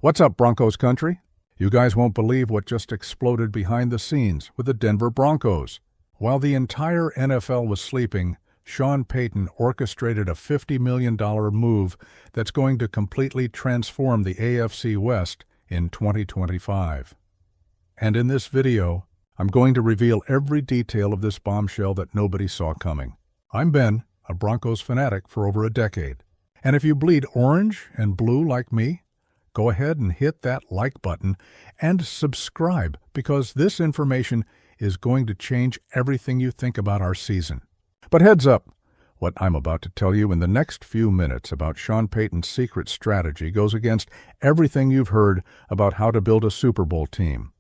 What's up, Broncos country? You guys won't believe what just exploded behind the scenes with the Denver Broncos. While the entire NFL was sleeping, Sean Payton orchestrated a $50 million move that's going to completely transform the AFC West in 2025. And in this video, I'm going to reveal every detail of this bombshell that nobody saw coming. I'm Ben, a Broncos fanatic for over a decade. And if you bleed orange and blue like me, go ahead and hit that like button and subscribe, because this information is going to change everything you think about our season. But heads up, what I'm about to tell you in the next few minutes about Sean Payton's secret strategy goes against everything you've heard about how to build a Super Bowl team.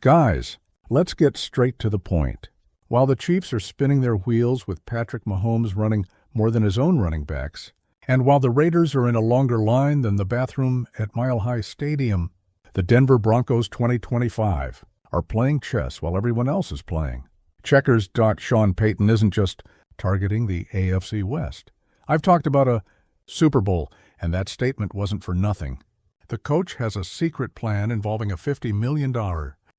Guys, let's get straight to the point. While the Chiefs are spinning their wheels with Patrick Mahomes running more than his own running backs, and while the Raiders are in a longer line than the bathroom at Mile High Stadium, the Denver Broncos 2025 are playing chess while everyone else is playing. Checkers. Sean Payton isn't just targeting the AFC West. I've talked about a Super Bowl, and that statement wasn't for nothing. The coach has a secret plan involving a $50 million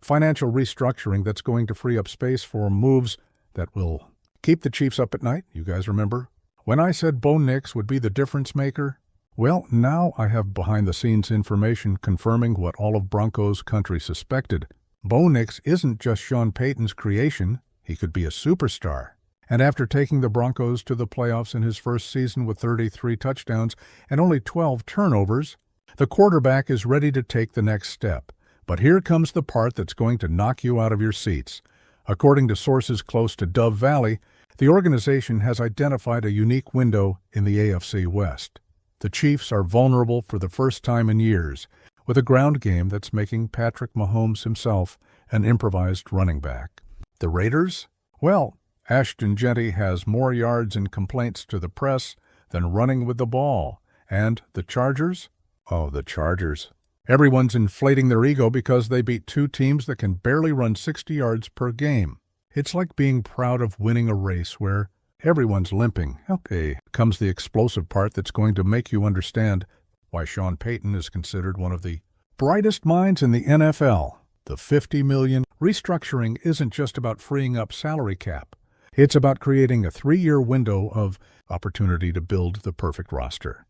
financial restructuring that's going to free up space for moves that will keep the Chiefs up at night. You guys remember when I said Bo Nix would be the difference maker? Well, now I have behind-the-scenes information confirming what all of Broncos country suspected. Bo Nix isn't just Sean Payton's creation. He could be a superstar. And after taking the Broncos to the playoffs in his first season with 33 touchdowns and only 12 turnovers, the quarterback is ready to take the next step. But here comes the part that's going to knock you out of your seats. According to sources close to Dove Valley, the organization has identified a unique window in the AFC West. The Chiefs are vulnerable for the first time in years, with a ground game that's making Patrick Mahomes himself an improvised running back. The Raiders? Well, Ashton Jeanty has more yards and complaints to the press than running with the ball. And the Chargers? Oh, the Chargers. Everyone's inflating their ego because they beat two teams that can barely run 60 yards per game. It's like being proud of winning a race where everyone's limping. Okay, comes the explosive part that's going to make you understand why Sean Payton is considered one of the brightest minds in the NFL. The $50 million restructuring isn't just about freeing up salary cap. It's about creating a 3-year window of opportunity to build the perfect roster.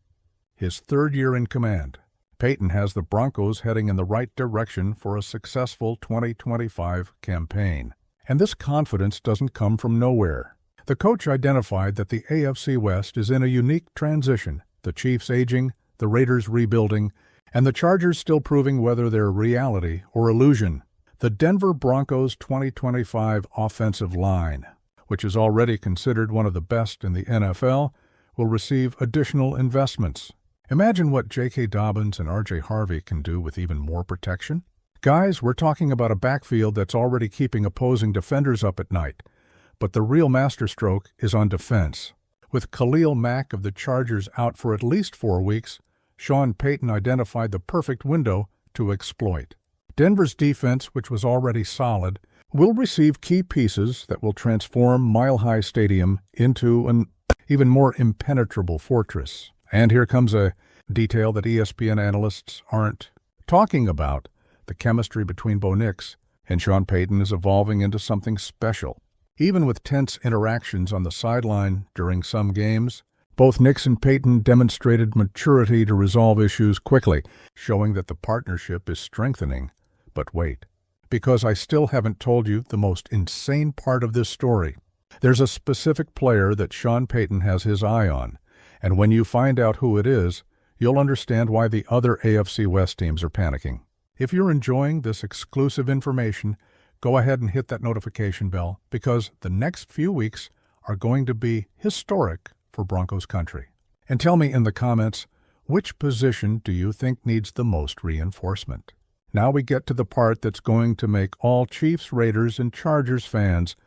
His third year in command, Payton has the Broncos heading in the right direction for a successful 2025 campaign. And this confidence doesn't come from nowhere. The coach identified that the AFC West is in a unique transition, the Chiefs aging, the Raiders rebuilding, and the Chargers still proving whether they're reality or illusion. The Denver Broncos 2025 offensive line, which is already considered one of the best in the NFL, will receive additional investments. Imagine what J.K. Dobbins and R.J. Harvey can do with even more protection. Guys, we're talking about a backfield that's already keeping opposing defenders up at night. But the real masterstroke is on defense. With Khalil Mack of the Chargers out for at least 4 weeks, Sean Payton identified the perfect window to exploit. Denver's defense, which was already solid, will receive key pieces that will transform Mile High Stadium into an even more impenetrable fortress. And here comes a detail that ESPN analysts aren't talking about. The chemistry between Bo Nix and Sean Payton is evolving into something special. Even with tense interactions on the sideline during some games, both Nix and Payton demonstrated maturity to resolve issues quickly, showing that the partnership is strengthening. But wait, because I still haven't told you the most insane part of this story. There's a specific player that Sean Payton has his eye on, and when you find out who it is, you'll understand why the other AFC West teams are panicking. If you're enjoying this exclusive information, go ahead and hit that notification bell, because the next few weeks are going to be historic for Broncos country. And tell me in the comments, which position do you think needs the most reinforcement? Now we get to the part that's going to make all Chiefs, Raiders, and Chargers fans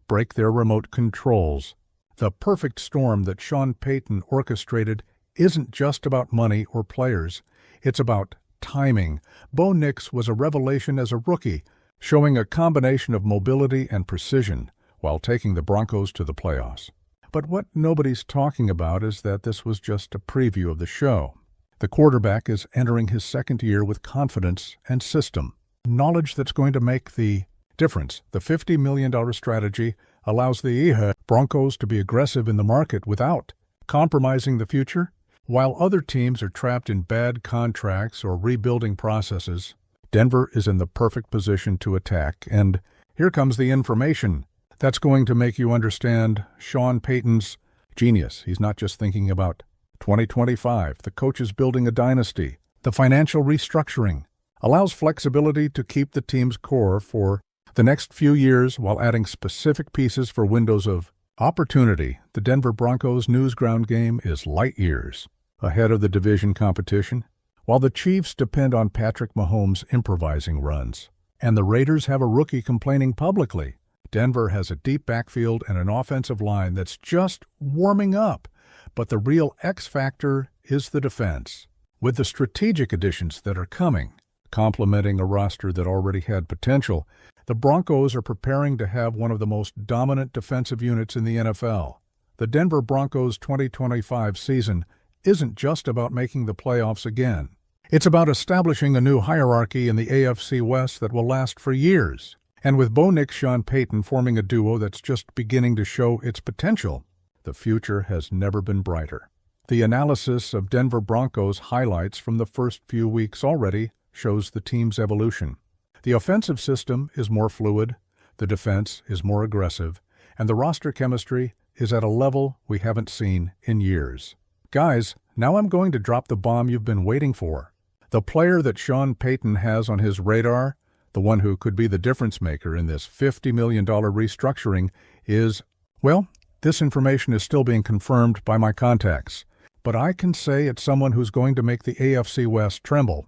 break their remote controls. The perfect storm that Sean Payton orchestrated isn't just about money or players. It's about timing. Bo Nix was a revelation as a rookie, showing a combination of mobility and precision while taking the Broncos to the playoffs. But what nobody's talking about is that this was just a preview of the show. The quarterback is entering his second year with confidence and system, knowledge that's going to make the difference. The $50 million strategy allows the Broncos to be aggressive in the market without compromising the future. While other teams are trapped in bad contracts or rebuilding processes, Denver is in the perfect position to attack. And here comes the information that's going to make you understand Sean Payton's genius. He's not just thinking about 2025. The coach is building a dynasty. The financial restructuring allows flexibility to keep the team's core for the next few years while adding specific pieces for windows of opportunity. The Denver Broncos' newsground game is light years ahead of the division competition, while the Chiefs depend on Patrick Mahomes' improvising runs, and the Raiders have a rookie complaining publicly. Denver has a deep backfield and an offensive line that's just warming up, but the real X factor is the defense. With the strategic additions that are coming, complementing a roster that already had potential, the Broncos are preparing to have one of the most dominant defensive units in the NFL. The Denver Broncos 2025 season isn't just about making the playoffs again. It's about establishing a new hierarchy in the AFC West that will last for years. And with Bo Nix, Sean Payton forming a duo that's just beginning to show its potential, the future has never been brighter. The analysis of Denver Broncos highlights from the first few weeks already shows the team's evolution. The offensive system is more fluid, the defense is more aggressive, and the roster chemistry is at a level we haven't seen in years. Guys, now I'm going to drop the bomb you've been waiting for. The player that Sean Payton has on his radar, the one who could be the difference maker in this $50 million restructuring is, well, this information is still being confirmed by my contacts, but I can say it's someone who's going to make the AFC West tremble.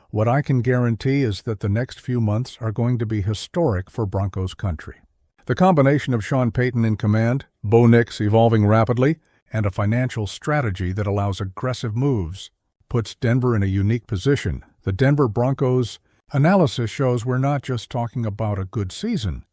What I can guarantee is that the next few months are going to be historic for Broncos country. The combination of Sean Payton in command, Bo Nix evolving rapidly, and a financial strategy that allows aggressive moves puts Denver in a unique position. The Denver Broncos analysis shows we're not just talking about a good season.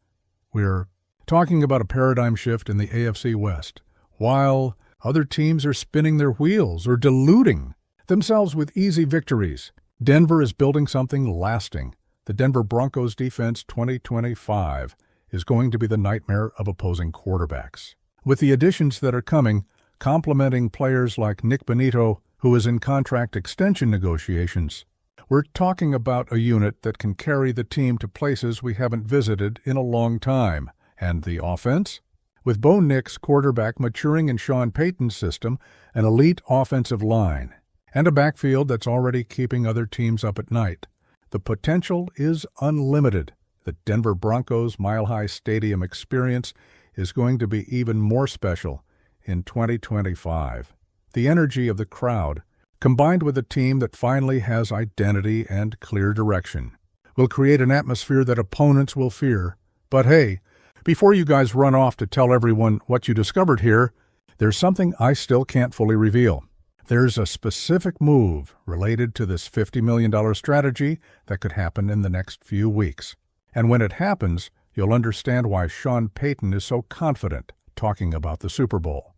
We're talking about a paradigm shift in the AFC West. While other teams are spinning their wheels or deluding themselves with easy victories, Denver is building something lasting. The Denver Broncos defense 2025 is going to be the nightmare of opposing quarterbacks. With the additions that are coming, complementing players like Nick Bonitto, who is in contract extension negotiations, we're talking about a unit that can carry the team to places we haven't visited in a long time. And the offense? With Bo Nix, quarterback, maturing in Sean Payton's system, an elite offensive line, and a backfield that's already keeping other teams up at night, the potential is unlimited. The Denver Broncos Mile High Stadium experience is going to be even more special in 2025. The energy of the crowd, combined with a team that finally has identity and clear direction, will create an atmosphere that opponents will fear. But hey, before you guys run off to tell everyone what you discovered here, there's something I still can't fully reveal. There's a specific move related to this $50 million strategy that could happen in the next few weeks. And when it happens, you'll understand why Sean Payton is so confident talking about the Super Bowl.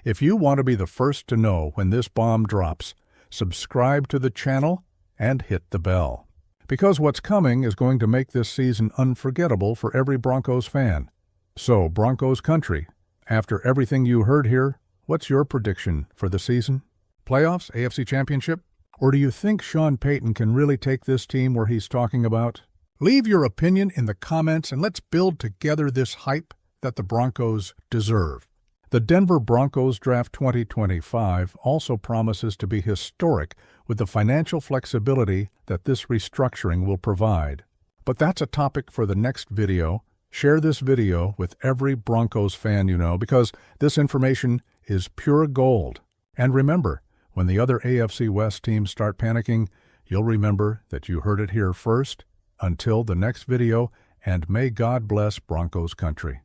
If you want to be the first to know when this bomb drops, subscribe to the channel and hit the bell. Because what's coming is going to make this season unforgettable for every Broncos fan. So, Broncos country, after everything you heard here, what's your prediction for the season? Playoffs? AFC Championship? Or do you think Sean Payton can really take this team where he's talking about? Leave your opinion in the comments and let's build together this hype that the Broncos deserve. The Denver Broncos Draft 2025 also promises to be historic with the financial flexibility that this restructuring will provide. But that's a topic for the next video. Share this video with every Broncos fan you know because this information is pure gold. And remember, when the other AFC West teams start panicking, you'll remember that you heard it here first. Until the next video, and may God bless Broncos country.